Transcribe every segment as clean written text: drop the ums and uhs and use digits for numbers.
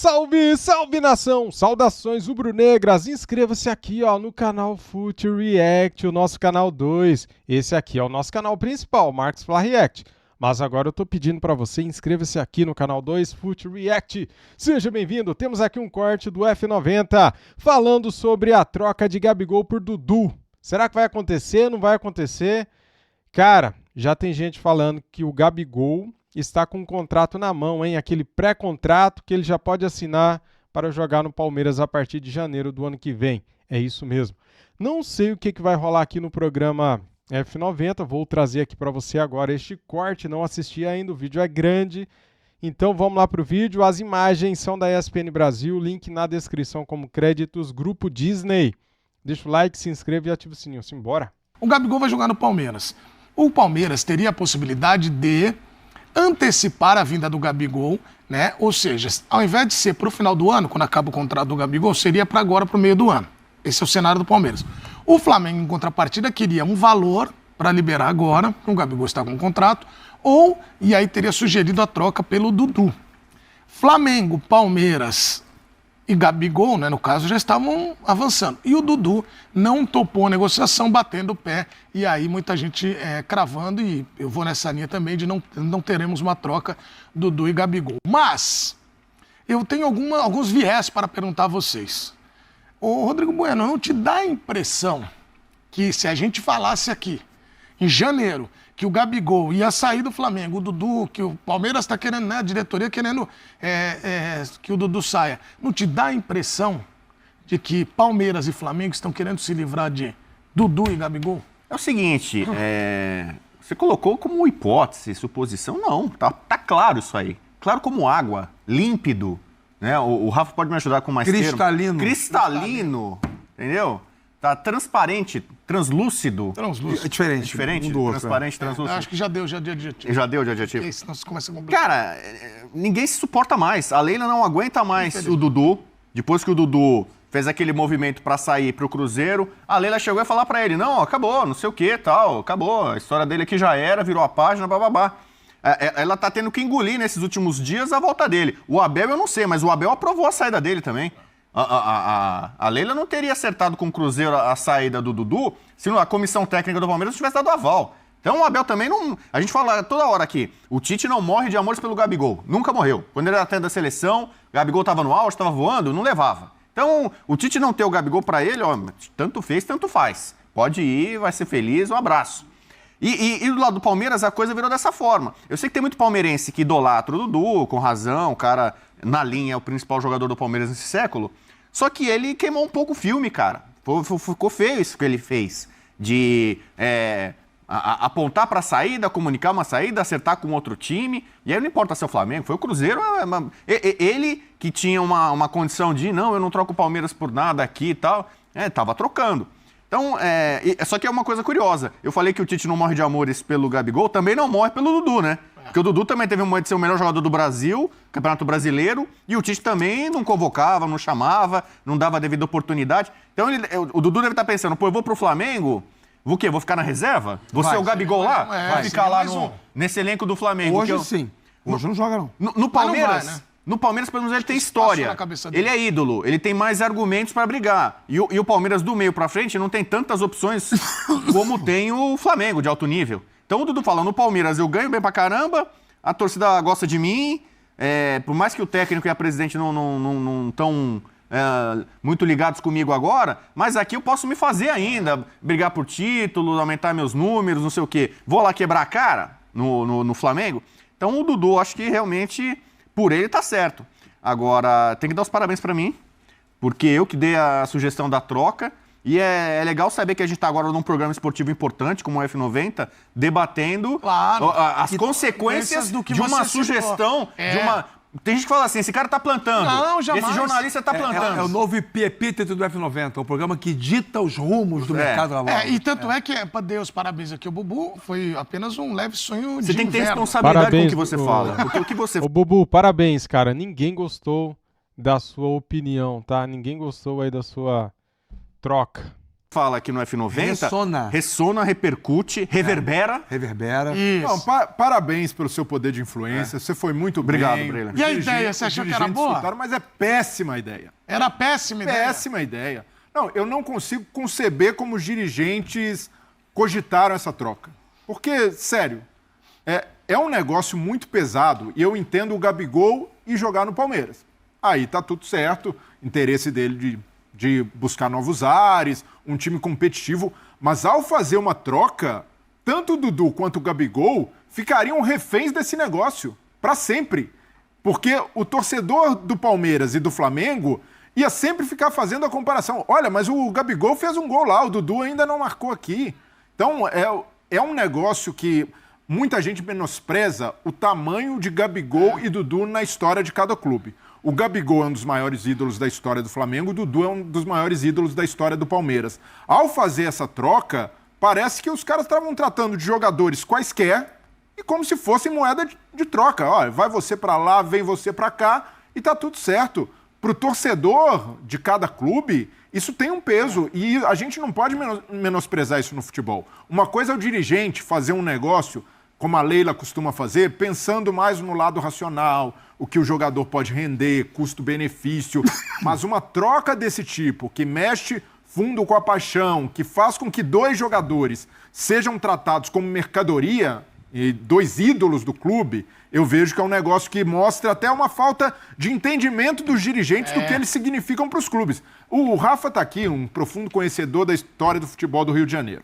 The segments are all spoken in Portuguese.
Salve, salve nação! Saudações rubro-negras! Inscreva-se aqui no canal Fute React, o nosso canal 2. Esse aqui é o nosso canal principal, Marcos Fla React. Mas agora eu tô pedindo para você, inscreva-se aqui no canal 2 Fute React. Seja bem-vindo, temos aqui um corte do F90 falando sobre a troca de Gabigol por Dudu. Será que vai acontecer? Não vai acontecer? Cara, já tem gente falando que o Gabigol está com um contrato na mão, hein? Aquele pré-contrato que ele já pode assinar para jogar no Palmeiras a partir de janeiro do ano que vem. É isso mesmo. Não sei o que vai rolar aqui no programa F90, vou trazer aqui para você agora este corte, não assisti ainda, o vídeo é grande, então vamos lá para o vídeo. As imagens são da ESPN Brasil, link na descrição como créditos, Grupo Disney. Deixa o like, se inscreva e ativa o sininho. Simbora! O Gabigol vai jogar no Palmeiras. O Palmeiras teria a possibilidade de antecipar a vinda do Gabigol, né? Ou seja, ao invés de ser para o final do ano, quando acaba o contrato do Gabigol, seria para agora, para o meio do ano. Esse é o cenário do Palmeiras. O Flamengo, em contrapartida, queria um valor para liberar agora, o Gabigol está com um contrato, e aí teria sugerido a troca pelo Dudu. Flamengo, Palmeiras e Gabigol, né, no caso, já estavam avançando. E o Dudu não topou a negociação, batendo o pé, e aí muita gente cravando, e eu vou nessa linha também de não teremos uma troca Dudu e Gabigol. Mas eu tenho alguns viés para perguntar a vocês. Ô, Rodrigo Bueno, não te dá a impressão que se a gente falasse aqui, em janeiro, que o Gabigol ia sair do Flamengo, o Dudu, que o Palmeiras está querendo, né, a diretoria querendo que o Dudu saia, não te dá a impressão de que Palmeiras e Flamengo estão querendo se livrar de Dudu e Gabigol? É o seguinte, você colocou como hipótese, suposição, não, tá claro isso aí, claro como água, límpido, né? O Rafa pode me ajudar com mais cristalino. Cristalino, entendeu? Tá transparente, translúcido. Translúcido. É diferente. É diferente? Um do outro, Transparente, translúcido. Acho que já deu de adjetivo. Já deu de adjetivo. Porque senão você começa a complicar. Cara, ninguém se suporta mais. A Leila não aguenta mais o Dudu. Depois que o Dudu fez aquele movimento pra sair pro Cruzeiro, a Leila chegou a falar pra ele, não, acabou, não sei o que, tal, acabou. A história dele aqui já era, virou a página, bababá. Ela tá tendo que engolir nesses últimos dias a volta dele. O Abel eu não sei, mas o Abel aprovou a saída dele também. A Leila não teria acertado com o Cruzeiro a saída do Dudu se a comissão técnica do Palmeiras não tivesse dado aval. Então o Abel também não... A gente fala toda hora aqui, o Tite não morre de amores pelo Gabigol. Nunca morreu. Quando ele era até da seleção, o Gabigol tava no auge, tava voando, não levava. Então o Tite não ter o Gabigol pra ele, ó, tanto fez, tanto faz. Pode ir, vai ser feliz, um abraço. E do lado do Palmeiras a coisa virou dessa forma. Eu sei que tem muito palmeirense que idolatra o Dudu, com razão, o cara na linha é o principal jogador do Palmeiras nesse século. Só que ele queimou um pouco o filme, cara. Ficou feio isso que ele fez. De apontar para a saída, comunicar uma saída, acertar com outro time. E aí não importa se é o Flamengo, foi o Cruzeiro. Ele que tinha uma condição de, não, eu não troco o Palmeiras por nada aqui e tal. Tava trocando. Então, só que é uma coisa curiosa. Eu falei que o Tite não morre de amores pelo Gabigol, também não morre pelo Dudu, né? Porque o Dudu também teve um momento de ser o melhor jogador do Brasil, Campeonato Brasileiro, e o Tite também não convocava, não chamava, não dava a devida oportunidade. Então, o Dudu deve estar pensando, pô, eu vou pro Flamengo, vou o quê? Vou ficar na reserva? Vou ser o Gabigol lá? Vai ficar lá nesse elenco do Flamengo. Hoje sim. Hoje não joga, não. No Palmeiras... Vai, né? No Palmeiras, pelo menos, ele tem história. Ele é ídolo, ele tem mais argumentos para brigar. E o Palmeiras, do meio para frente, não tem tantas opções como tem o Flamengo, de alto nível. Então o Dudu fala, no Palmeiras eu ganho bem pra caramba, a torcida gosta de mim, por mais que o técnico e a presidente não estão muito ligados comigo agora, mas aqui eu posso me fazer ainda, brigar por título, aumentar meus números, não sei o quê. Vou lá quebrar a cara no Flamengo? Então o Dudu, acho que realmente... Por ele tá certo. Agora, tem que dar os parabéns pra mim, porque eu que dei a sugestão da troca, e é legal saber que a gente tá agora num programa esportivo importante, como o F90, debatendo as consequências de uma sugestão, de uma... Tem gente que fala assim, esse cara tá plantando. Não, jamais. Esse jornalista tá plantando. É o novo epíteto do F90, o programa que dita os rumos do mercado da bola. E tanto é que, para Deus, parabéns aqui, o Bubu foi apenas um leve sonho de Você tem que ter inverno. responsabilidade Parabéns, com o que você fala. Porque o que você... Ô Bubu, parabéns, cara. Ninguém gostou da sua opinião, tá? Ninguém gostou aí da sua troca. fala aqui no F90... Ressona, repercute, reverbera. Reverbera. Isso. Não, parabéns pelo seu poder de influência. Você foi muito Obrigado, bem. Breila. E a ideia, você achou que era boa? Mas é péssima ideia. Era péssima ideia. Péssima ideia. Não, eu não consigo conceber como os dirigentes cogitaram essa troca. Porque, sério, é um negócio muito pesado e eu entendo o Gabigol ir jogar no Palmeiras. Aí tá tudo certo, interesse dele de buscar novos ares, um time competitivo, mas ao fazer uma troca, tanto o Dudu quanto o Gabigol ficariam reféns desse negócio, para sempre. Porque o torcedor do Palmeiras e do Flamengo ia sempre ficar fazendo a comparação. Olha, mas o Gabigol fez um gol lá, o Dudu ainda não marcou aqui. Então, é um negócio que muita gente menospreza o tamanho de Gabigol e Dudu na história de cada clube. O Gabigol é um dos maiores ídolos da história do Flamengo, o Dudu é um dos maiores ídolos da história do Palmeiras. Ao fazer essa troca, parece que os caras estavam tratando de jogadores quaisquer e como se fossem moeda de troca. Olha, vai você pra lá, vem você pra cá e tá tudo certo. Pro torcedor de cada clube, isso tem um peso e a gente não pode menosprezar isso no futebol. Uma coisa é o dirigente fazer um negócio, como a Leila costuma fazer, pensando mais no lado racional, o que o jogador pode render, custo-benefício. Mas uma troca desse tipo, que mexe fundo com a paixão, que faz com que dois jogadores sejam tratados como mercadoria, e dois ídolos do clube, eu vejo que é um negócio que mostra até uma falta de entendimento dos dirigentes do que eles significam para os clubes. O Rafa está aqui, um profundo conhecedor da história do futebol do Rio de Janeiro.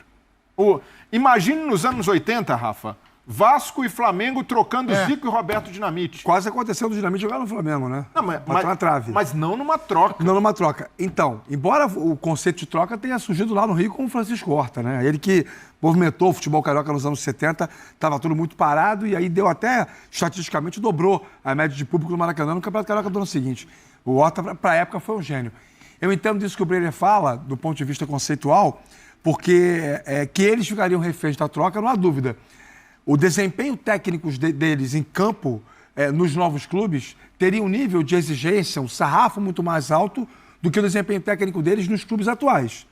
Imagine nos anos 80, Rafa, Vasco e Flamengo trocando Zico e Roberto Dinamite. Quase aconteceu do Dinamite jogar no Flamengo, né? Não, Bateu na trave. Mas não numa troca. Não numa troca. Então, embora o conceito de troca tenha surgido lá no Rio com o Francisco Horta, né? Ele que movimentou o futebol carioca nos anos 70, estava tudo muito parado e aí deu até, estatisticamente, dobrou a média de público no Maracanã no Campeonato Carioca do ano seguinte. O Horta, para a época, foi um gênio. Eu entendo disso que o Breiner fala, do ponto de vista conceitual, porque que eles ficariam reféns da troca, não há dúvida. O desempenho técnico deles em campo, nos novos clubes, teria um nível de exigência, um sarrafo muito mais alto do que o desempenho técnico deles nos clubes atuais.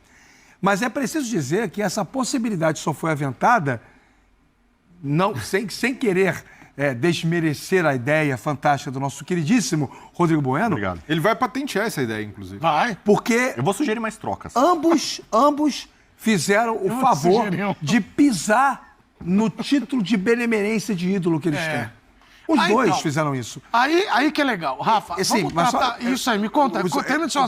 Mas é preciso dizer que essa possibilidade só foi aventada sem querer desmerecer a ideia fantástica do nosso queridíssimo Rodrigo Bueno. Obrigado. Ele vai patentear essa ideia, inclusive. Vai. Porque Eu vou sugerir mais trocas. ambos fizeram o favor de pisar no título de benemerência de ídolo que eles têm. Os dois então, fizeram isso. Aí que é legal. Rafa, vamos tratar isso aí. Me conta.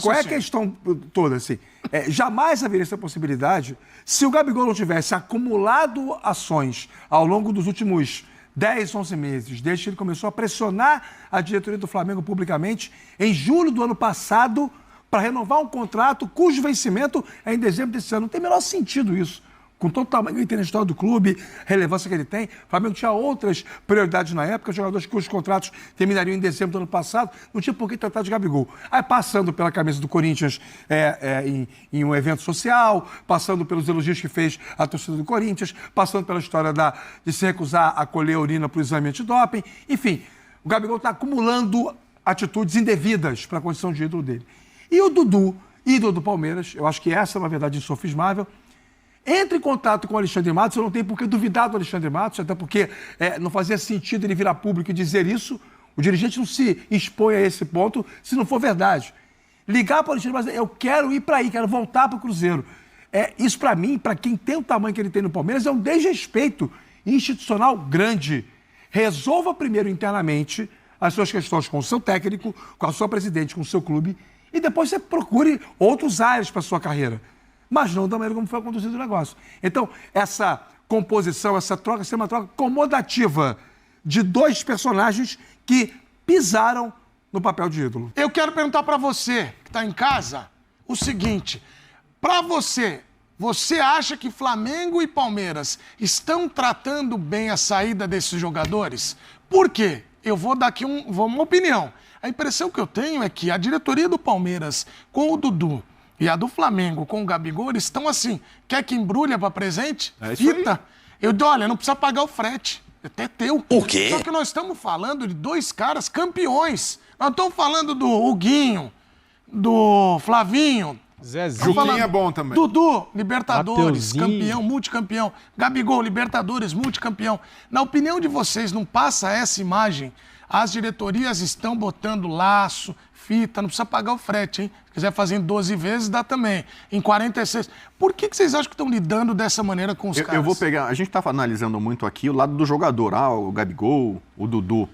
Qual é a questão toda, assim? Jamais haveria essa possibilidade se o Gabigol não tivesse acumulado ações ao longo dos últimos 10, 11 meses, desde que ele começou a pressionar a diretoria do Flamengo publicamente, em julho do ano passado, para renovar um contrato cujo vencimento é em dezembro desse ano. Não tem o menor sentido isso. Com todo o tamanho que ele tem na história do clube, relevância que ele tem, o Flamengo tinha outras prioridades na época, jogadores cujos contratos terminariam em dezembro do ano passado, não tinha por que tratar de Gabigol. Aí passando pela camisa do Corinthians em um evento social, passando pelos elogios que fez a torcida do Corinthians, passando pela história de se recusar a colher a urina para o exame antidoping, enfim, o Gabigol está acumulando atitudes indevidas para a condição de ídolo dele. E o Dudu, ídolo do Palmeiras, eu acho que essa é uma verdade insofismável, entra em contato com o Alexandre Matos, eu não tenho por que duvidar do Alexandre Matos, até porque não fazia sentido ele virar público e dizer isso. O dirigente não se expõe a esse ponto se não for verdade. Ligar para o Alexandre Matos, eu quero ir para aí, quero voltar para o Cruzeiro. Isso para mim, para quem tem o tamanho que ele tem no Palmeiras, é um desrespeito institucional grande. Resolva primeiro internamente as suas questões com o seu técnico, com a sua presidente, com o seu clube, e depois você procure outros áreas para a sua carreira. Mas não da maneira como foi conduzido o negócio. Então, essa composição, essa troca, ser uma troca comodativa de dois personagens que pisaram no papel de ídolo. Eu quero perguntar para você, que está em casa, o seguinte. Para você, você acha que Flamengo e Palmeiras estão tratando bem a saída desses jogadores? Por quê? Eu vou dar aqui uma opinião. A impressão que eu tenho é que a diretoria do Palmeiras com o Dudu e a do Flamengo com o Gabigol, eles estão assim, quer que embrulha para presente? Fita. Olha, não precisa pagar o frete, é até teu. O quê? Só que nós estamos falando de dois caras campeões. Nós estamos falando do Huguinho, do Flavinho, Zezinho. Juquinha é bom também. Dudu, Libertadores, Mateuzinho. campeão, multicampeão. Gabigol, Libertadores, multicampeão. Na opinião de vocês, não passa essa imagem? As diretorias estão botando laço, fita, não precisa pagar o frete, hein? Se quiser fazer em 12 vezes, dá também. Em 46. Por que vocês acham que estão lidando dessa maneira com os caras? Eu vou pegar... A gente tá analisando muito aqui o lado do jogador. O Gabigol, o Dudu.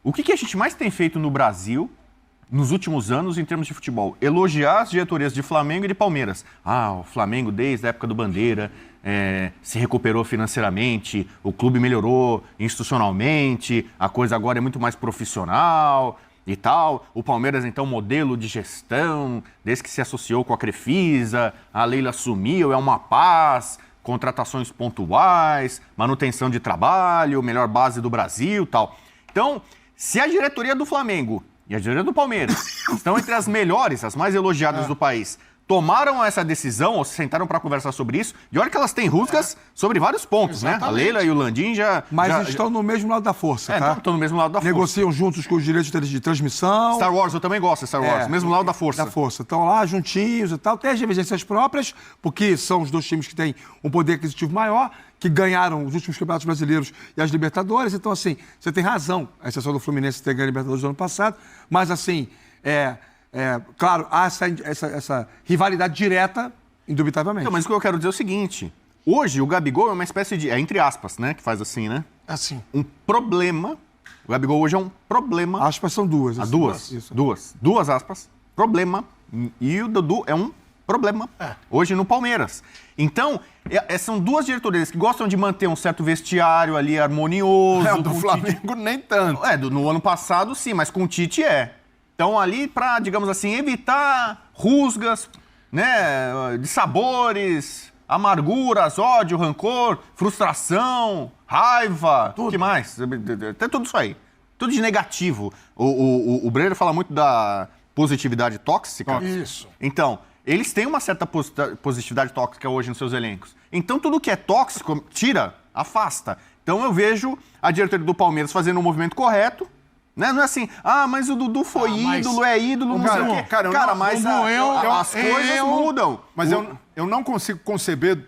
O que a gente mais tem feito no Brasil nos últimos anos em termos de futebol? Elogiar as diretorias de Flamengo e de Palmeiras. O Flamengo, desde a época do Bandeira, se recuperou financeiramente, o clube melhorou institucionalmente, a coisa agora é muito mais profissional e tal. O Palmeiras, então, modelo de gestão, desde que se associou com a Crefisa, a Leila assumiu, é uma paz, contratações pontuais, manutenção de trabalho, melhor base do Brasil e tal. Então, se a diretoria do Flamengo e a diretoria do Palmeiras estão entre as melhores, as mais elogiadas do país, tomaram essa decisão ou se sentaram para conversar sobre isso, e olha que elas têm rusgas sobre vários pontos, né? A Leila e o Landim Mas estão no mesmo lado da força, tá? Estão no mesmo lado da força. Negociam juntos com os direitos de transmissão. Star Wars, eu também gosto de Star Wars, mesmo lado da força. Da força. Estão lá juntinhos e tal. Tem as divergências próprias, porque são os dois times que têm um poder aquisitivo maior, que ganharam os últimos campeonatos brasileiros e as Libertadores. Então, assim, você tem razão, a exceção do Fluminense ter ganho a Libertadores do ano passado, mas, assim, claro, há essa rivalidade direta, indubitavelmente. Então, mas o que eu quero dizer é o seguinte, hoje o Gabigol é uma espécie de, entre aspas, né, que faz assim, né? Assim. Um problema, o Gabigol hoje é um problema. Aspas são duas. Assim, Duas aspas, problema, e o Dudu é um problema hoje no Palmeiras. Então, são duas diretorias que gostam de manter um certo vestiário ali harmonioso. Do Flamengo nem tanto. No ano passado sim, mas com o Tite Então, ali para, digamos assim, evitar rusgas, né, de sabores, amarguras, ódio, rancor, frustração, raiva, tudo. O que mais? Até tudo isso aí. Tudo de negativo. O Breyer fala muito da positividade tóxica. Isso. Então, eles têm uma certa positividade tóxica hoje nos seus elencos. Então, tudo que é tóxico, tira, afasta. Então, eu vejo a diretoria do Palmeiras fazendo um movimento correto, né? Não é assim, mas o Dudu foi ídolo, é ídolo, não sei o quê. Cara, mas as coisas mudam. Mas eu não consigo conceber,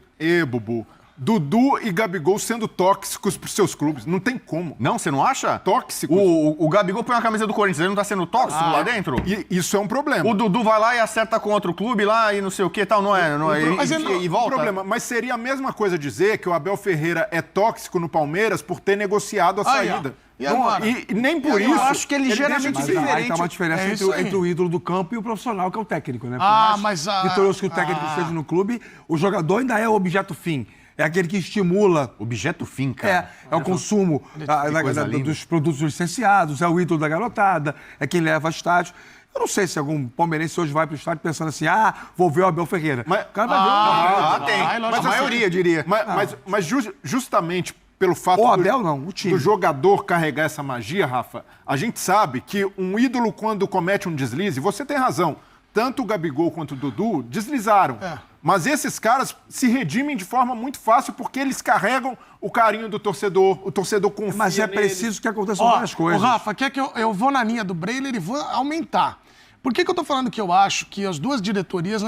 Bubu, Dudu e Gabigol sendo tóxicos pros seus clubes. Não tem como. Não, você não acha? Tóxicos. O Gabigol põe uma camisa do Corinthians, ele não tá sendo tóxico lá dentro? E isso é um problema. O Dudu vai lá e acerta com outro clube lá e não sei o que tal, não é? E volta. Problema. Mas seria a mesma coisa dizer que o Abel Ferreira é tóxico no Palmeiras por ter negociado a saída. E nem por isso. Eu acho que ele geralmente Mas diferente. aí tá uma diferença entre o ídolo do campo e o profissional, que é o técnico, né? Vitorioso que o técnico esteja no clube, o jogador ainda é o objeto fim. É aquele que estimula. Objeto fim, cara. É o consumo dos produtos licenciados, é o ídolo da garotada, é quem leva a estádio. Eu não sei se algum palmeirense hoje vai pro estádio pensando assim, vou ver o Abel Ferreira. Mas, o cara vai ver. Tem. Mas a maioria, eu diria. Mas justamente pelo fato o Abel, não, o time. do jogador carregar essa magia, Rafa, a gente sabe que um ídolo, quando comete um deslize, você tem razão, tanto o Gabigol quanto o Dudu deslizaram. Mas esses caras se redimem de forma muito fácil porque eles carregam o carinho do torcedor, o torcedor confia Mas é preciso que aconteçam várias coisas. Rafa, quer que eu vou na linha do Breyer e vou aumentar. Por que eu tô falando que eu acho que as duas diretorias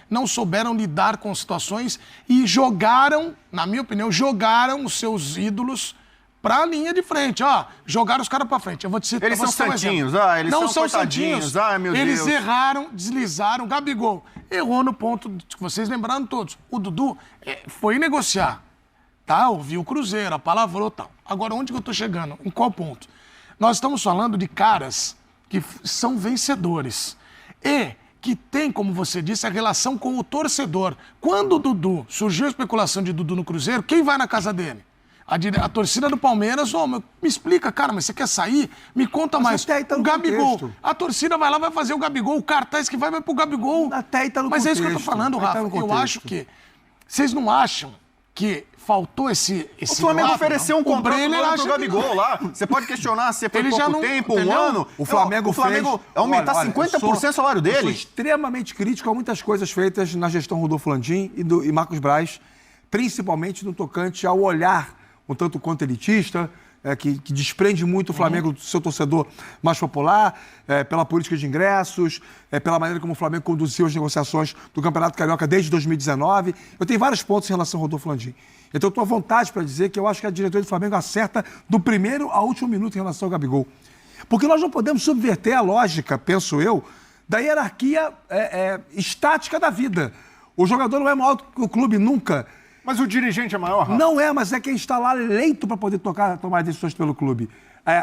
não souberam lidar com situações e jogaram, na minha opinião, jogaram os seus ídolos pra linha de frente, jogaram os caras pra frente. Eu vou te citar, eles são santinhos, eles não são santinhos, meu eles Deus. Erraram, deslizaram, Gabigol errou no ponto que vocês lembraram todos. O Dudu foi negociar, tá? Ouviu o Cruzeiro, apalavrou e tal. Agora, onde que eu tô chegando? Em qual ponto? Nós estamos falando de caras que são vencedores e que tem, como você disse, a relação com o torcedor. Quando o Dudu, surgiu a especulação de Dudu no Cruzeiro, quem vai na casa dele? A torcida do Palmeiras, me explica, cara, mas você quer sair? Me conta mais. Até aí tá no o Gabigol, contexto. A torcida vai lá, vai fazer o Gabigol, o cartaz que vai pro Gabigol. Até aí tá no mas contexto. É isso que eu tô falando, Até Rafa. tá no Eu contexto. acho que vocês não acham que faltou esse O Flamengo lado, ofereceu não? um contrato Breyer pro acha que Gabigol lá. Você pode questionar se foi Ele já pouco não- tempo, entendeu? um ano. O Flamengo fez... aumentar Olha, 50% o salário Eu sou dele. extremamente crítico a muitas coisas feitas na gestão Rodolfo Landim e Marcos Braz, principalmente no tocante ao olhar um tanto quanto elitista, que desprende muito o Flamengo do seu torcedor mais popular, pela política de ingressos, pela maneira como o Flamengo conduziu as negociações do Campeonato Carioca desde 2019. Eu tenho vários pontos em relação ao Rodolfo Landim. Então eu estou à vontade para dizer que eu acho que a diretoria do Flamengo acerta do primeiro ao último minuto em relação ao Gabigol. Porque nós não podemos subverter a lógica, penso eu, da hierarquia estática da vida. O jogador não é maior que o clube nunca. Mas o dirigente é maior, Rafa? Não é, mas é quem está lá eleito para poder tomar decisões pelo clube.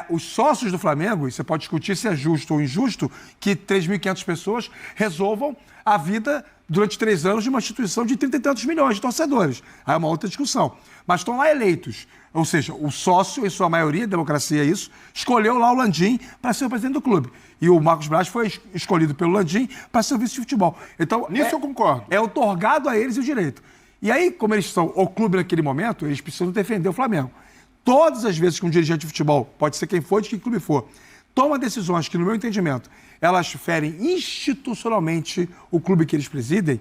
Os sócios do Flamengo, e você pode discutir se é justo ou injusto, que 3.500 pessoas resolvam a vida durante 3 anos de uma instituição de 30 e tantos milhões de torcedores. Aí é uma outra discussão. Mas estão lá eleitos. Ou seja, o sócio, em sua maioria, democracia é isso, escolheu lá o Landim para ser o presidente do clube. E o Marcos Braz foi escolhido pelo Landim para ser o vice de futebol. Então, nisso eu concordo. É otorgado a eles o direito. E aí, como eles são o clube naquele momento, eles precisam defender o Flamengo. Todas as vezes que um dirigente de futebol, pode ser quem for, de que clube for, toma decisões que, no meu entendimento, elas ferem institucionalmente o clube que eles presidem,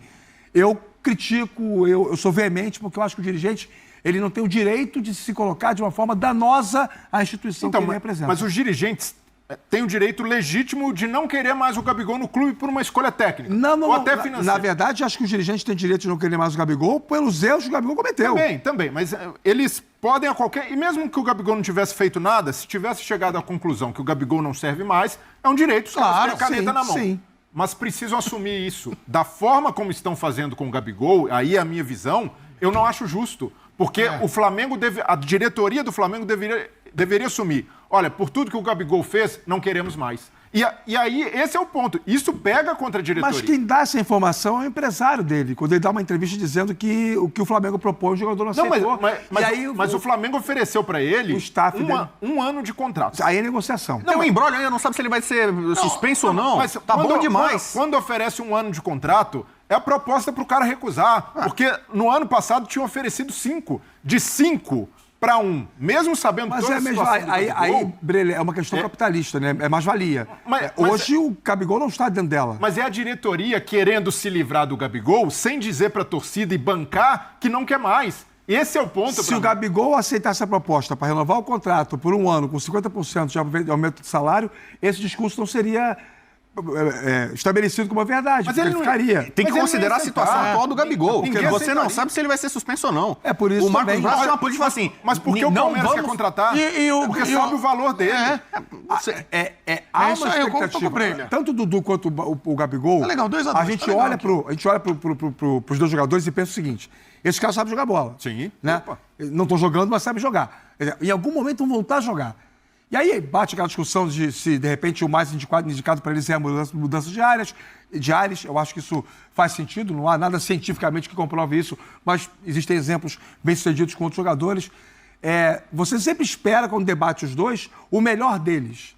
eu critico, eu sou veemente, porque eu acho que o dirigente ele não tem o direito de se colocar de uma forma danosa à instituição que ele representa. Mas os dirigentes têm o direito legítimo de não querer mais o Gabigol no clube por uma escolha técnica. Ou até financeira. Na verdade, acho que os dirigentes têm direito de não querer mais o Gabigol pelos erros que o Gabigol cometeu. Também. Mas eles podem a qualquer... E mesmo que o Gabigol não tivesse feito nada, se tivesse chegado à conclusão que o Gabigol não serve mais, é um direito, claro, ter a caneta na mão. Sim. Mas precisam assumir isso. Da forma como estão fazendo com o Gabigol, aí é a minha visão, eu não acho justo. Porque o Flamengo a diretoria do Flamengo deveria assumir. Olha, por tudo que o Gabigol fez, não queremos mais. E aí, esse é o ponto. Isso pega contra a diretoria. Mas quem dá essa informação é o empresário dele, quando ele dá uma entrevista dizendo que o que o Flamengo propõe, o jogador não aceitou. Mas o Flamengo ofereceu para ele o staff um ano de contrato. Aí é negociação. Não, o embrolho ainda não sabe se ele vai ser suspenso ou não. Mas tá bom demais. Quando oferece um ano de contrato, é a proposta para o cara recusar. Porque no ano passado tinham oferecido 5. De 5 para 1. Mesmo sabendo mas toda a situação do aí, Brelé, é uma questão capitalista, né? É mais-valia. Hoje o Gabigol não está dentro dela. Mas é a diretoria querendo se livrar do Gabigol sem dizer para a torcida e bancar que não quer mais. Esse é o ponto. Se o Gabigol aceitasse a proposta para renovar o contrato por 1 ano com 50% de aumento de salário, esse discurso não seria estabelecido como uma verdade. Mas ele não ficaria. Tem que considerar a situação atual do Gabigol. Porque você não sabe se ele vai ser suspenso ou não. É por isso o Marcos Braz tem uma política assim. Mas por que o Palmeiras quer contratar? Porque sabe o valor dele. Há uma expectativa. Tanto o Dudu quanto o Gabigol. Tá legal, 2 a 2. A gente olha pros dois jogadores e pensa o seguinte: esse cara sabe jogar bola. Sim. Né? Não estão jogando, mas sabe jogar. Em algum momento vão voltar a jogar. E aí bate aquela discussão de se, de repente, o mais indicado para eles é a mudança de áreas. Eu acho que isso faz sentido, não há nada cientificamente que comprove isso, mas existem exemplos bem-sucedidos com outros jogadores. Você sempre espera, quando debate os dois, o melhor deles.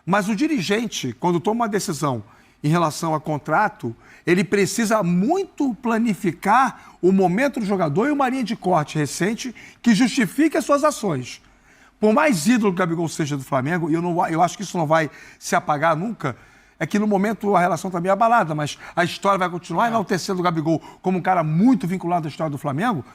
Mas o dirigente, quando toma uma decisão em relação a contrato, ele precisa muito planificar o momento do jogador e uma linha de corte recente que justifique as suas ações. Por mais ídolo que o Gabigol seja do Flamengo, e eu acho que isso não vai se apagar nunca, é que no momento a relação está meio abalada, mas a história vai continuar enaltecendo o Gabigol como um cara muito vinculado à história do Flamengo.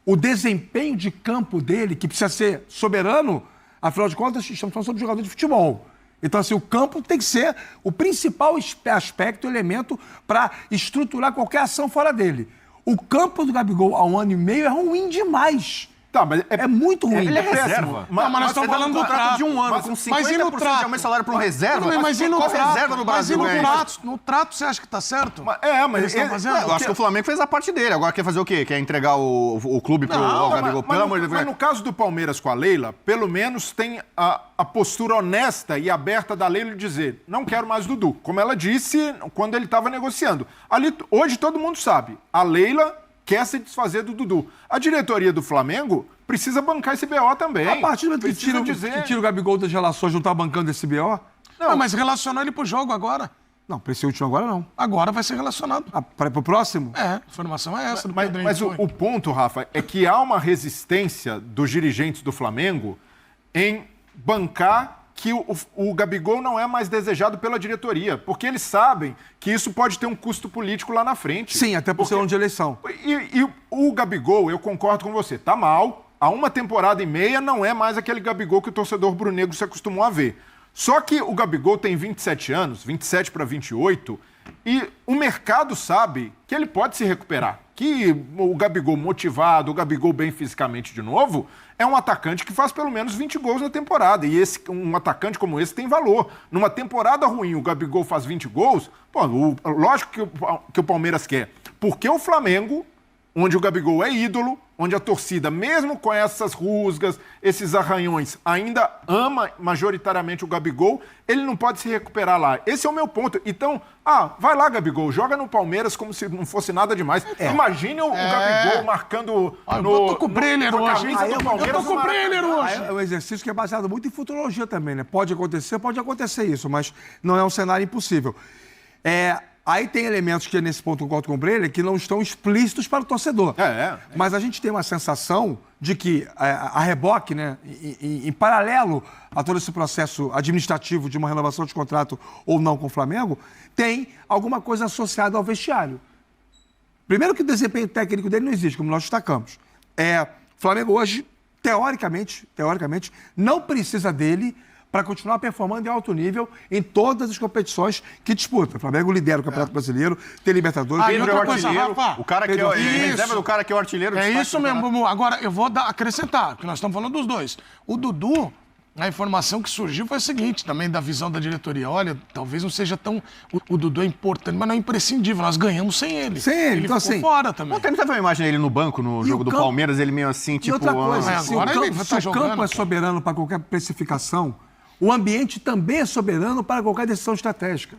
O desempenho de campo dele, que precisa ser soberano, afinal de contas, estamos falando sobre jogador de futebol. Então, assim, o campo tem que ser o principal aspecto, elemento para estruturar qualquer ação fora dele. O campo do Gabigol há 1 ano e meio é ruim demais. Tá, mas é muito ruim. Ele é reserva. Mas nós estamos falando do contrato de 1 ano, com 50% de aumento de salário para um reserva. Mas e no qual trato? reserva no Brasil? Mas no trato você acha que está certo? Mas eu acho que o Flamengo fez a parte dele. Agora quer fazer o quê? Quer entregar o clube para o Gabigol? Pelo amor de Deus. Mas no caso do Palmeiras com a Leila, pelo menos tem a postura honesta e aberta da Leila de dizer: não quero mais Dudu. Como ela disse quando ele estava negociando. Ali, hoje todo mundo sabe, a Leila quer se desfazer do Dudu. A diretoria do Flamengo precisa bancar esse BO também. A partir do momento que tira o Gabigol das relações, não está bancando esse BO? Não, mas relacionou ele pro jogo agora. Não, para esse último agora não. Agora vai ser relacionado. Para o próximo? A informação é essa. Mas o ponto, Rafa, é que há uma resistência dos dirigentes do Flamengo em bancar que o Gabigol não é mais desejado pela diretoria, porque eles sabem que isso pode ter um custo político lá na frente. Sim, até por ser ano de eleição. E o Gabigol, eu concordo com você, tá mal, há uma temporada e meia não é mais aquele Gabigol que o torcedor brunegro se acostumou a ver. Só que o Gabigol tem 27 anos, 27 para 28, e o mercado sabe que ele pode se recuperar. Que o Gabigol motivado, o Gabigol bem fisicamente de novo, é um atacante que faz pelo menos 20 gols na temporada. E um atacante como esse tem valor. Numa temporada ruim, o Gabigol faz 20 gols, pô, lógico que o Palmeiras quer. Porque o Flamengo, onde o Gabigol é ídolo, onde a torcida, mesmo com essas rusgas, esses arranhões, ainda ama majoritariamente o Gabigol, ele não pode se recuperar lá. Esse é o meu ponto. Então, vai lá, Gabigol, joga no Palmeiras como se não fosse nada demais. Imagine o Gabigol marcando eu tô com o Brenner hoje, hein? Eu tô com o Brenner hoje. É um exercício que é baseado muito em futurologia também, né? Pode acontecer isso, mas não é um cenário impossível. Aí tem elementos que, nesse ponto, eu concordo com o Brenner, que não estão explícitos para o torcedor. Mas a gente tem uma sensação de que a reboque, né, em paralelo a todo esse processo administrativo de uma renovação de contrato ou não com o Flamengo, tem alguma coisa associada ao vestiário. Primeiro que o desempenho técnico dele não existe, como nós destacamos. O Flamengo hoje, teoricamente, não precisa dele para continuar performando em alto nível em todas as competições que disputa. O Flamengo lidera o Campeonato Brasileiro, tem Libertadores... E outra coisa, Rafa, o cara que é reserva do cara que é o artilheiro... É isso mesmo. Agora, eu vou acrescentar, porque nós estamos falando dos dois. O Dudu, a informação que surgiu foi a seguinte, também da visão da diretoria. Olha, talvez não seja tão... O Dudu é importante, mas não é imprescindível. Nós ganhamos sem ele. Ele então, ficou assim, fora também. Ontem não teve uma imagem dele no banco, no jogo do Palmeiras, ele meio assim, tipo... E outra coisa, mas se agora ele o tá jogando, campo é soberano para qualquer precificação, o ambiente também é soberano para qualquer decisão estratégica.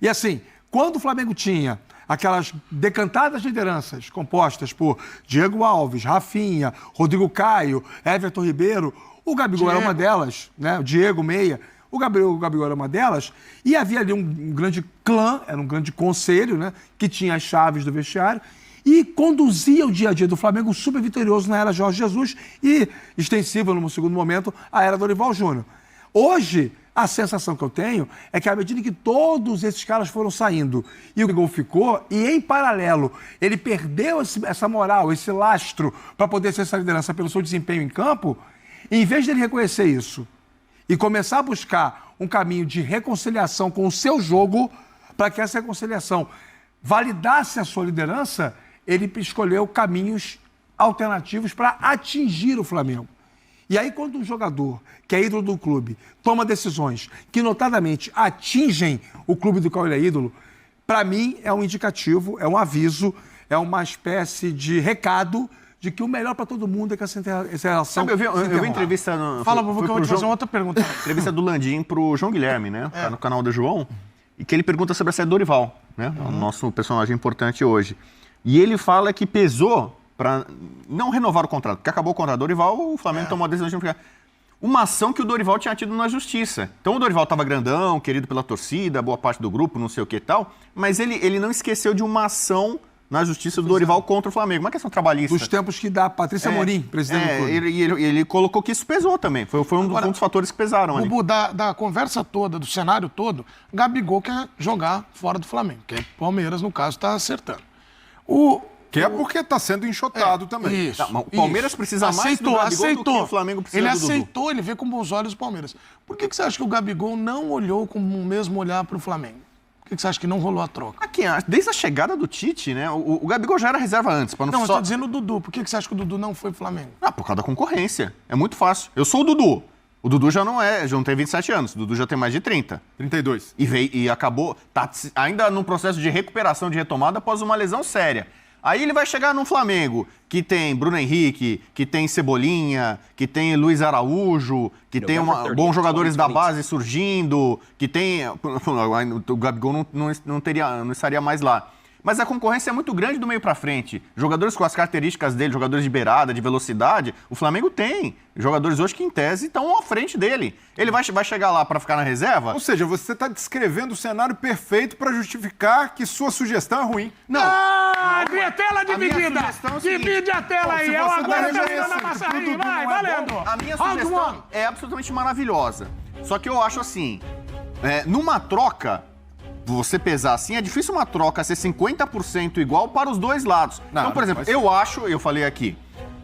E assim, quando o Flamengo tinha aquelas decantadas lideranças compostas por Diego Alves, Rafinha, Rodrigo Caio, Everton Ribeiro, o Gabigol era uma delas, né? O Diego Meia, o Gabigol era uma delas, e havia ali um grande clã, era um grande conselho, né? Que tinha as chaves do vestiário, e conduzia o dia a dia do Flamengo super vitorioso na era Jorge Jesus e extensível, no segundo momento, a era Dorival Júnior. Hoje, a sensação que eu tenho é que à medida que todos esses caras foram saindo e o Gabigol ficou, e em paralelo ele perdeu essa moral, esse lastro para poder ser essa liderança pelo seu desempenho em campo, em vez dele reconhecer isso e começar a buscar um caminho de reconciliação com o seu jogo, para que essa reconciliação validasse a sua liderança, ele escolheu caminhos alternativos para atingir o Flamengo. E aí, quando um jogador, que é ídolo do clube, toma decisões que, notadamente, atingem o clube do qual ele é ídolo, para mim é um indicativo, é um aviso, é uma espécie de recado de que o melhor para todo mundo é que essa relação... Sabe, eu vi entrevista... Fala, Bubu, que eu vou te fazer uma outra pergunta. Entrevista do Landim pro João Guilherme, né? Tá no canal do João. E que ele pergunta sobre a saída do Dorival, né? O nosso personagem importante hoje. E ele fala que pesou para não renovar o contrato, porque acabou o contrato do Dorival, o Flamengo tomou a decisão de não ficar. Uma ação que o Dorival tinha tido na justiça. Então o Dorival estava grandão, querido pela torcida, boa parte do grupo, não sei o que e tal, mas ele não esqueceu de uma ação na justiça do Dorival contra o Flamengo, uma questão trabalhista. Dos tempos que dá Patrícia Amorim, presidente do clube. Ele colocou que isso pesou também, foi um dos fatores que pesaram ali. Bubu, da conversa toda, do cenário todo, Gabigol quer jogar fora do Flamengo, que é Palmeiras, no caso, está acertando. Que é porque está sendo enxotado também. Isso. O Palmeiras precisa mais do Gabigol do que o Flamengo precisa do Dudu. Ele aceitou, ele vê com bons olhos o Palmeiras. Por que você acha que o Gabigol não olhou com o mesmo olhar para o Flamengo? Por que você acha que não rolou a troca? Aqui, desde a chegada do Tite, né? O Gabigol já era reserva antes. Não, eu estou dizendo o Dudu. Por que você acha que o Dudu não foi pro Flamengo? Por causa da concorrência. É muito fácil. Eu sou o Dudu. O Dudu já não tem 27 anos. O Dudu já tem mais de 30. 32. E acabou, tá ainda num processo de recuperação, de retomada após uma lesão séria. Aí ele vai chegar no Flamengo, que tem Bruno Henrique, que tem Cebolinha, que tem Luiz Araújo, que tem bons jogadores da base surgindo, que tem... O Gabigol não estaria mais lá. Mas a concorrência é muito grande do meio pra frente. Jogadores com as características dele, jogadores de beirada, de velocidade, o Flamengo tem. Jogadores hoje que, em tese, estão à frente dele. Ele vai chegar lá para ficar na reserva? Ou seja, você está descrevendo o cenário perfeito para justificar que sua sugestão é ruim. Não. Minha tela dividida. Divide a tela aí. Eu agora terminando a passarinha. Vai, valendo. A minha sugestão é absolutamente maravilhosa. Só que eu acho assim, numa troca... Você pesar assim, é difícil uma troca ser 50% igual para os dois lados. Não, então, por exemplo, eu falei aqui,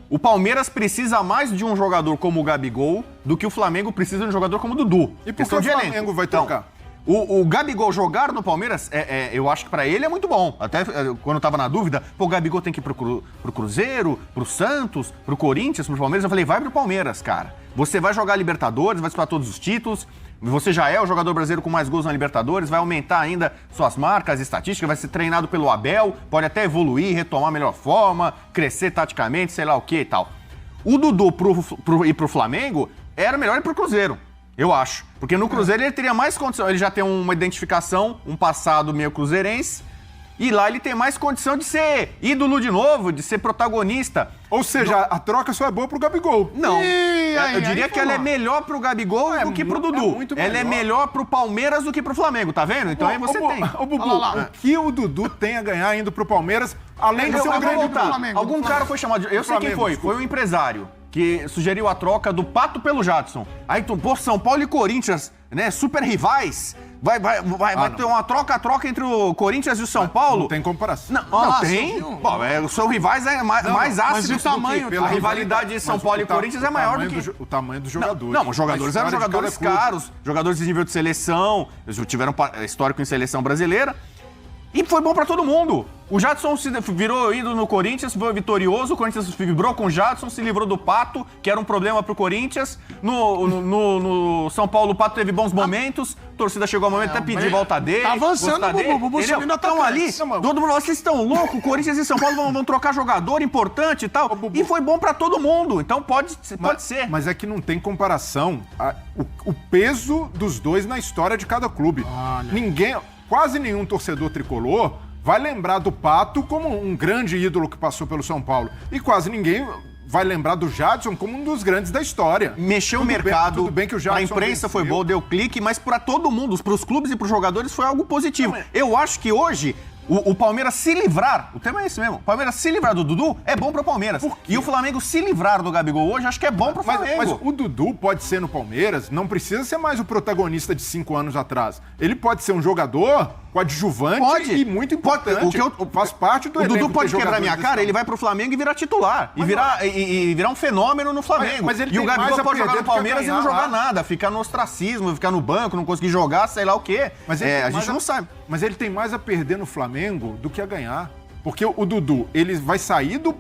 O Palmeiras precisa mais de um jogador como o Gabigol do que o Flamengo precisa de um jogador como o Dudu. E por que Questão o de Flamengo elenco. vai trocar? O Gabigol jogar no Palmeiras, eu acho que pra ele é muito bom. Até quando eu tava na dúvida, o Gabigol tem que ir pro Cruzeiro, pro Santos, pro Corinthians, pro Palmeiras. Eu falei, vai pro Palmeiras, cara. Você vai jogar Libertadores, vai disputar todos os títulos. Você já é o jogador brasileiro com mais gols na Libertadores, vai aumentar ainda suas marcas, estatísticas, vai ser treinado pelo Abel, pode até evoluir, retomar a melhor forma, crescer taticamente, sei lá o que e tal. O Dudu ir pro Flamengo, era melhor ir pro Cruzeiro. Eu acho. Porque no Cruzeiro ele teria mais condição. Ele já tem uma identificação, um passado meio cruzeirense. E lá ele tem mais condição de ser ídolo de novo, de ser protagonista. Ou seja, a troca só é boa pro Gabigol. Não. Ih, Eu diria que ela é melhor pro Gabigol do que pro Dudu. muito Ela é melhor. melhor pro Palmeiras do que pro Flamengo, tá vendo? Então aí você tem. Ô, Bubu, Olha lá. o que o Dudu tem a ganhar indo pro Palmeiras, além de ser um Eu vou grande voltar. Flamengo, Algum do cara Flamengo. foi chamado de... Eu sei quem Flamengo, foi. desculpa. Foi um empresário que sugeriu a troca do Pato pelo Jadson. Aí, pô, São Paulo e Corinthians, né? Super rivais. Vai ter uma troca entre o Corinthians e o São Paulo. Não tem comparação. Não você tem. viu? Pô, são rivais mais ácidos. e o tamanho, do que a rivalidade de São Mas Paulo e o ta- Corinthians o é maior do tamanho que... o tamanho dos jogadores. Não, os jogadores A eram história de jogadores cada clube. caros, jogadores de nível de seleção, eles tiveram histórico em seleção brasileira. E foi bom pra todo mundo. O Jadson virou ídolo no Corinthians, foi vitorioso, o Corinthians vibrou com o Jadson, se livrou do Pato, que era um problema pro Corinthians. No São Paulo, o Pato teve bons momentos, a torcida chegou ao momento até pedir volta dele. tá avançando, gostar dele, o Bubu entendeu? subindo Então ali, atacantes. todo mundo, vocês estão loucos, Corinthians e São Paulo vão trocar jogador importante e tal. E foi bom pra todo mundo, então pode ser. Mas é que não tem comparação o peso dos dois na história de cada clube. Quase nenhum torcedor tricolor vai lembrar do Pato como um grande ídolo que passou pelo São Paulo. E quase ninguém vai lembrar do Jadson como um dos grandes da história. Mexeu o Tudo bem- mercado, tudo bem que o pra Jadson imprensa foi venceu. bom, deu clique, mas pra todo mundo, pros clubes e pros jogadores foi algo positivo. Eu acho que hoje o Palmeiras se livrar, o tema é esse mesmo, o Palmeiras se livrar do Dudu é bom pro Palmeiras. E o Flamengo se livrar do Gabigol hoje, acho que é bom pro Flamengo. Mas o Dudu pode ser no Palmeiras, não precisa ser mais o protagonista de 5 anos atrás. Ele pode ser um jogador coadjuvante e muito importante. Faz parte do O elenco Dudu ter pode quebrar jogadores minha desse cara, tamanho. ele vai pro Flamengo e virar titular. E virar um fenômeno no Flamengo. Mas ele e o tem Gabigol mais a pode jogar perder no do que a Palmeiras e não ganhar jogar lá. nada, ficar no ostracismo, ficar no banco, não conseguir jogar, sei lá o quê. Mas ele tem a mais gente não sabe. Mas ele tem mais a perder no Flamengo do que a ganhar. Porque o Dudu, ele vai sair do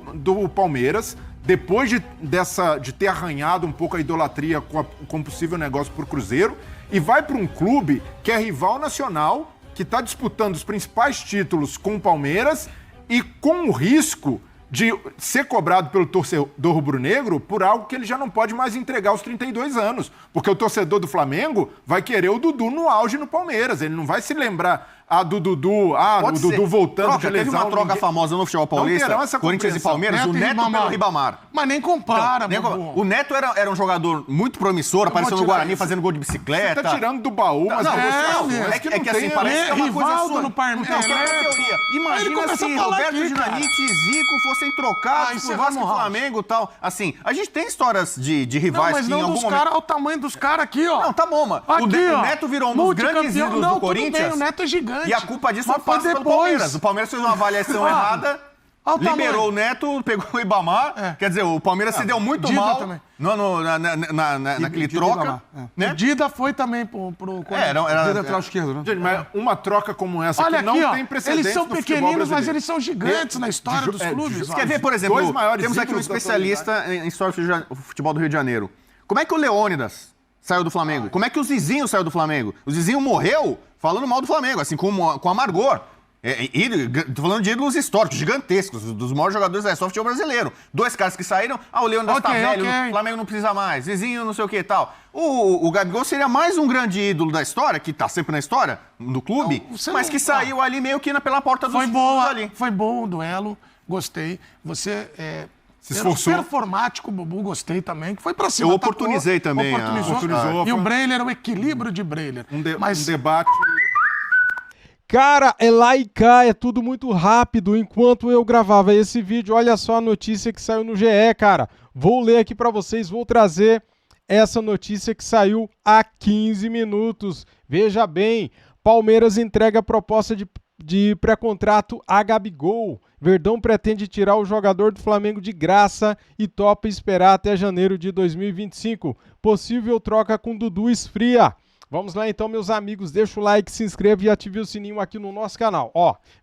Palmeiras depois de ter arranhado um pouco a idolatria com possível negócio pro Cruzeiro e vai para um clube que é rival nacional, que está disputando os principais títulos com o Palmeiras e com o risco de ser cobrado pelo torcedor rubro-negro por algo que ele já não pode mais entregar aos 32 anos. Porque o torcedor do Flamengo vai querer o Dudu no auge no Palmeiras. Ele não vai se lembrar do Dudu, Pode o Dudu ser. voltando Troca, de lesão. teve uma troca ninguém- famosa no futebol paulista, terão essa Corinthians e compreensão. Palmeiras, o Neto pelo Ribamar. Mas nem compara, Nego- Bubu. O Neto era um jogador muito promissor, apareceu no tirar Guarani isso. fazendo gol de Você bicicleta. tá tirando do baú, mas Não, negociações é que não assim, tem- parece que é uma coisa Rivaldo sua. no Palmeiras. Não, que é uma É, teoria. Aí ele Imagina começa se a falar Roberto aqui, Dinamite e Zico fossem trocados Aí por você Vasco vai e no Flamengo e tal. Assim, a gente tem histórias de Não, rivais mas que em não algum dos momento... caras, olha o tamanho dos caras aqui, ó. Não, tá bom, mano. Aqui, O ó. Neto virou um dos grandes Multicampeão. ídolos Não, do tudo bem, Corinthians. o Neto é gigante. E a culpa disso Mas não passa foi pelo depois. Palmeiras. O Palmeiras fez uma avaliação Ah, errada, olha o liberou tamanho. o Neto, pegou o Ibamar. É. Quer dizer, o Palmeiras se deu muito Dida mal também. naquele Dida troca. Ibamar, Né? O Dida foi também pro Dia lateral esquerdo, né? Gente, mas uma troca como essa Olha que não aqui, ó. tem precedentes Eles são no futebol pequeninos, mas brasileiro. eles são gigantes na história dos de clubes. ju- ó. Quer ver, por exemplo, Dois maiores temos aqui um ídolos da especialista em história do futebol do Rio de Janeiro. Como é que o Leônidas saiu do Flamengo? Como é que o Zizinho saiu do Flamengo? O Zizinho morreu falando mal do Flamengo, assim, com amargor. Tô falando de ídolos históricos, gigantescos, dos maiores jogadores da história do futebol brasileiro. Dois caras que saíram, o Leônidas tá Ok, velho, ok. o Flamengo não precisa mais, Zizinho não sei o que e tal. O Gabigol seria mais um grande ídolo da história, que tá sempre na história, do clube, Não, você mas não- que saiu ali meio que pela porta dos Foi fundos boa, ali. foi bom o duelo, gostei. Você Se esforçou. performático, Bubu, gostei também, que foi pra cima. Eu atacou, oportunizei também, Oportunizou, E o foi- Breiler, o equilíbrio de Breiler. um Mas debate. Cara, é lá e cá, é tudo muito rápido. Enquanto eu gravava esse vídeo, olha só a notícia que saiu no GE, cara. Vou ler aqui pra vocês, vou trazer essa notícia que saiu há 15 minutos. Veja bem, Palmeiras entrega proposta de pré-contrato a Gabigol. Verdão pretende tirar o jogador do Flamengo de graça e topa esperar até janeiro de 2025. Possível troca com Dudu esfria. Vamos lá então, meus amigos, deixa o like, se inscreva e ative o sininho aqui no nosso canal.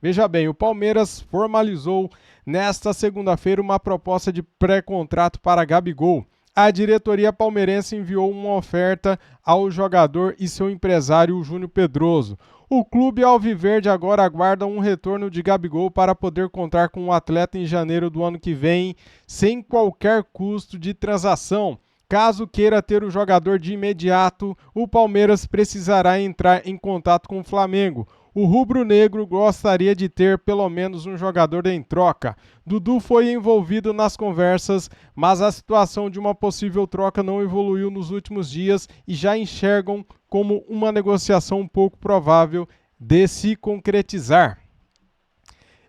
Veja bem, o Palmeiras formalizou nesta segunda-feira uma proposta de pré-contrato para Gabigol. A diretoria palmeirense enviou uma oferta ao jogador e seu empresário Júnior Pedroso. O clube alviverde agora aguarda um retorno de Gabigol para poder contar com o atleta em janeiro do ano que vem, sem qualquer custo de transação. Caso queira ter o jogador de imediato, o Palmeiras precisará entrar em contato com o Flamengo. O rubro-negro gostaria de ter pelo menos um jogador em troca. Dudu foi envolvido nas conversas, mas a situação de uma possível troca não evoluiu nos últimos dias e já enxergam como uma negociação pouco provável de se concretizar.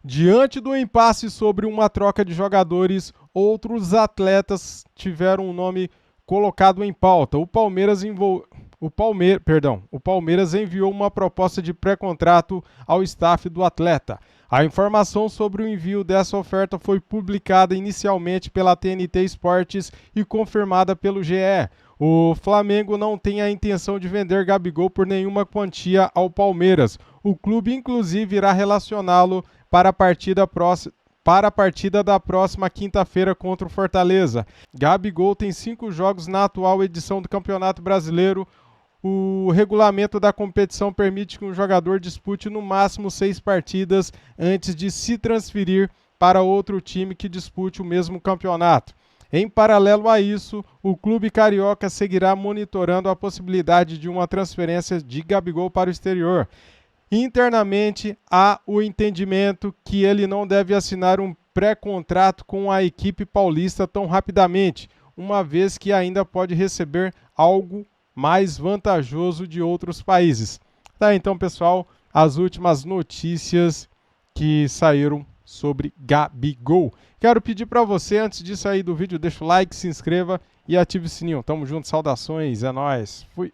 Diante do impasse sobre uma troca de jogadores, outros atletas tiveram um nome colocado em pauta. O Palmeiras enviou uma proposta de pré-contrato ao staff do atleta. A informação sobre o envio dessa oferta foi publicada inicialmente pela TNT Esportes e confirmada pelo GE. O Flamengo não tem a intenção de vender Gabigol por nenhuma quantia ao Palmeiras. O clube, inclusive, irá relacioná-lo para a partida da próxima quinta-feira contra o Fortaleza. Gabigol tem 5 jogos na atual edição do Campeonato Brasileiro. O regulamento da competição permite que um jogador dispute no máximo 6 partidas antes de se transferir para outro time que dispute o mesmo campeonato. Em paralelo a isso, o clube carioca seguirá monitorando a possibilidade de uma transferência de Gabigol para o exterior. Internamente, há o entendimento que ele não deve assinar um pré-contrato com a equipe paulista tão rapidamente, uma vez que ainda pode receber algo mais vantajoso de outros países. Tá, então, pessoal, as últimas notícias que saíram sobre Gabigol. Quero pedir para você, antes de sair do vídeo, deixa o like, se inscreva e ative o sininho. Tamo junto, saudações, é nóis. Fui!